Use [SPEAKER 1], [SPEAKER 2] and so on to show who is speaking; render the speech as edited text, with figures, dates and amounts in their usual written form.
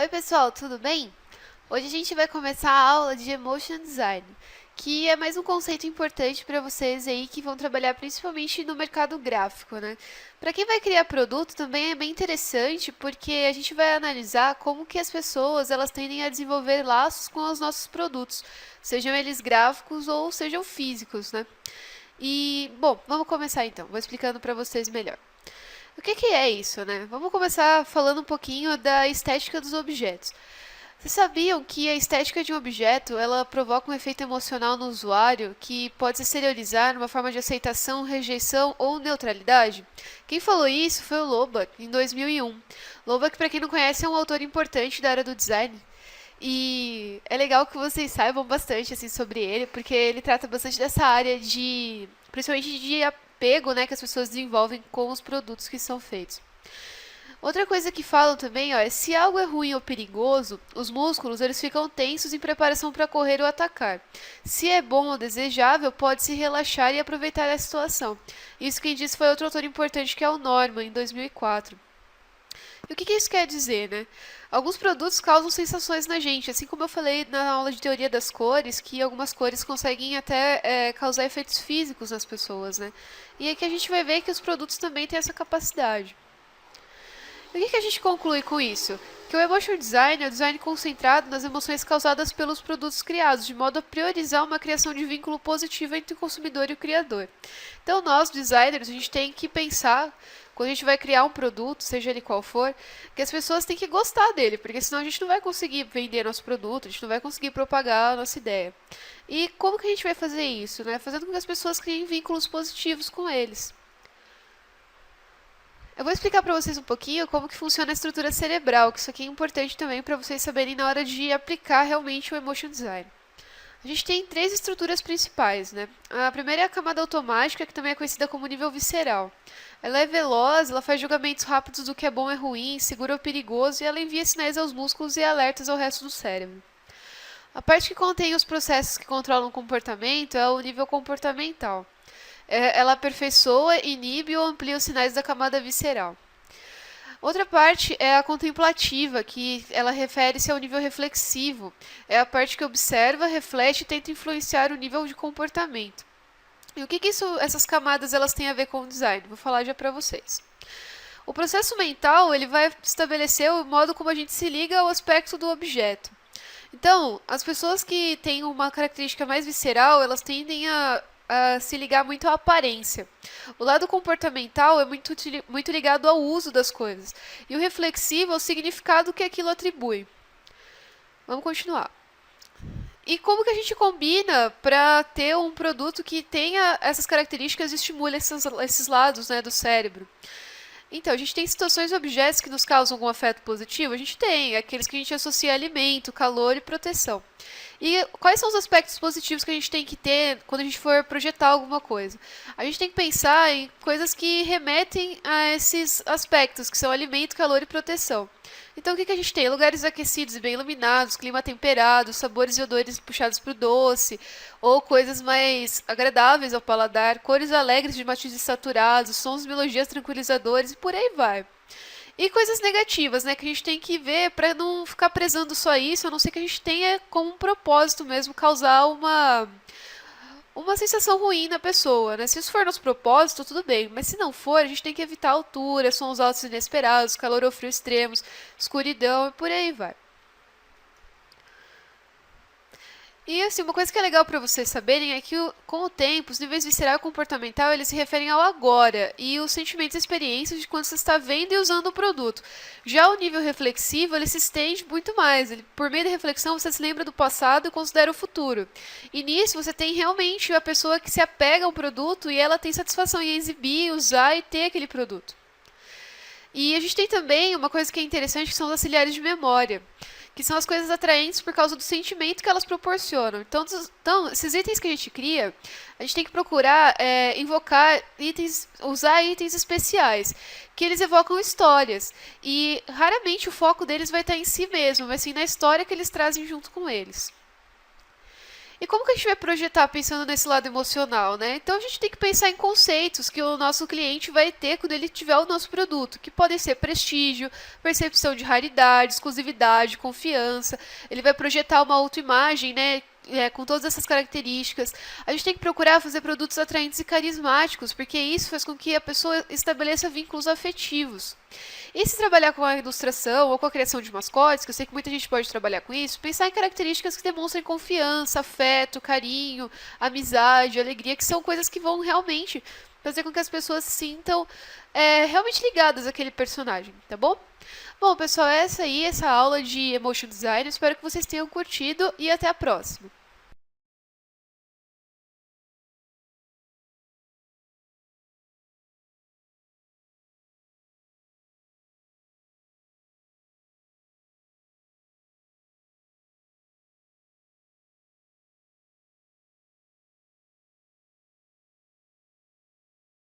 [SPEAKER 1] Oi pessoal, tudo bem? Hoje a gente vai começar a aula de Emotion Design, que é mais um conceito importante para vocês aí que vão trabalhar principalmente no mercado gráfico, né? Para quem vai criar produto também é bem interessante, porque a gente vai analisar como que as pessoas elas tendem a desenvolver laços com os nossos produtos, sejam eles gráficos ou sejam físicos, né? E, bom, vamos começar então. Vou explicando para vocês melhor. O que é isso, né? Vamos começar falando um pouquinho da estética dos objetos. Vocês sabiam que a estética de um objeto ela provoca um efeito emocional no usuário que pode se exteriorizar numa forma de aceitação, rejeição ou neutralidade? Quem falou isso foi o Loebach, em 2001. Loebach, para quem não conhece, é um autor importante da área do design. E é legal que vocês saibam bastante assim sobre ele, porque ele trata bastante dessa área de, principalmente de apego, né, que as pessoas desenvolvem com os produtos que são feitos. Outra coisa que falam também, ó, é se algo é ruim ou perigoso, os músculos eles ficam tensos em preparação para correr ou atacar. Se é bom ou desejável, pode-se relaxar e aproveitar a situação. Isso quem disse foi outro autor importante que é o Norman, em 2004. E o que isso quer dizer, né? Alguns produtos causam sensações na gente, assim como eu falei na aula de teoria das cores, que algumas cores conseguem até causar efeitos físicos nas pessoas, né? E aqui a gente vai ver que os produtos também têm essa capacidade. O que a gente conclui com isso? Que o emotion design é o design concentrado nas emoções causadas pelos produtos criados, de modo a priorizar uma criação de vínculo positivo entre o consumidor e o criador. Então, nós, designers, a gente tem que pensar, quando a gente vai criar um produto, seja ele qual for, que as pessoas têm que gostar dele, porque senão a gente não vai conseguir vender nosso produto, a gente não vai conseguir propagar a nossa ideia. E como que a gente vai fazer isso? Né? Fazendo com que as pessoas criem vínculos positivos com eles. Eu vou explicar para vocês um pouquinho como que funciona a estrutura cerebral, que isso aqui é importante também para vocês saberem na hora de aplicar realmente o Emotion Design. A gente tem três estruturas principais, né? A primeira é a camada automática, que também é conhecida como nível visceral. Ela é veloz, ela faz julgamentos rápidos do que é bom ou é ruim, seguro ou perigoso, e ela envia sinais aos músculos e alertas ao resto do cérebro. A parte que contém os processos que controlam o comportamento é o nível comportamental. Ela aperfeiçoa, inibe ou amplia os sinais da camada visceral. Outra parte é a contemplativa, que ela refere-se ao nível reflexivo. É a parte que observa, reflete e tenta influenciar o nível de comportamento. E o que essas camadas elas têm a ver com o design? Vou falar já para vocês. O processo mental ele vai estabelecer o modo como a gente se liga ao aspecto do objeto. Então, as pessoas que têm uma característica mais visceral, elas tendem a se ligar muito à aparência. O lado comportamental é muito ligado ao uso das coisas. E o reflexivo ao significado que aquilo atribui. Vamos continuar. E como que a gente combina para ter um produto que tenha essas características e estimule esses lados, né, do cérebro? Então, a gente tem situações e objetos que nos causam algum afeto positivo? A gente tem, aqueles que a gente associa a alimento, calor e proteção. E quais são os aspectos positivos que a gente tem que ter quando a gente for projetar alguma coisa? A gente tem que pensar em coisas que remetem a esses aspectos, que são alimento, calor e proteção. Então, o que a gente tem? Lugares aquecidos e bem iluminados, clima temperado, sabores e odores puxados para o doce, ou coisas mais agradáveis ao paladar, cores alegres de matizes saturados, sons e melodias tranquilizadores e por aí vai. E coisas negativas, né, que a gente tem que ver para não ficar prezando só isso, a não ser que a gente tenha como um propósito mesmo causar uma sensação ruim na pessoa, né? Se isso for nosso propósito, tudo bem, mas se não for, a gente tem que evitar altura, sons altos inesperados, calor ou frio extremos, escuridão e por aí vai. E assim, uma coisa que é legal para vocês saberem é que com o tempo, os níveis visceral e comportamental, eles se referem ao agora e os sentimentos e experiências de quando você está vendo e usando o produto. Já o nível reflexivo, ele se estende muito mais. Por meio da reflexão, você se lembra do passado e considera o futuro. E nisso, você tem realmente a pessoa que se apega ao produto e ela tem satisfação em exibir, usar e ter aquele produto. E a gente tem também uma coisa que é interessante, que são os auxiliares de memória, que são as coisas atraentes por causa do sentimento que elas proporcionam. Então, esses itens que a gente cria, a gente tem que procurar invocar itens, usar itens especiais, que eles evocam histórias. E raramente o foco deles vai estar em si mesmo, mas sim na história que eles trazem junto com eles. E como que a gente vai projetar pensando nesse lado emocional, né? Então a gente tem que pensar em conceitos que o nosso cliente vai ter quando ele tiver o nosso produto, que podem ser prestígio, percepção de raridade, exclusividade, confiança. Ele vai projetar uma autoimagem, né? Com todas essas características. A gente tem que procurar fazer produtos atraentes e carismáticos, porque isso faz com que a pessoa estabeleça vínculos afetivos. E se trabalhar com a ilustração ou com a criação de mascotes, que eu sei que muita gente pode trabalhar com isso, pensar em características que demonstrem confiança, afeto, carinho, amizade, alegria, que são coisas que vão realmente fazer com que as pessoas se sintam realmente ligadas àquele personagem, tá bom? Bom, pessoal, essa aula de Emotion Design. Espero que vocês tenham curtido e até a próxima.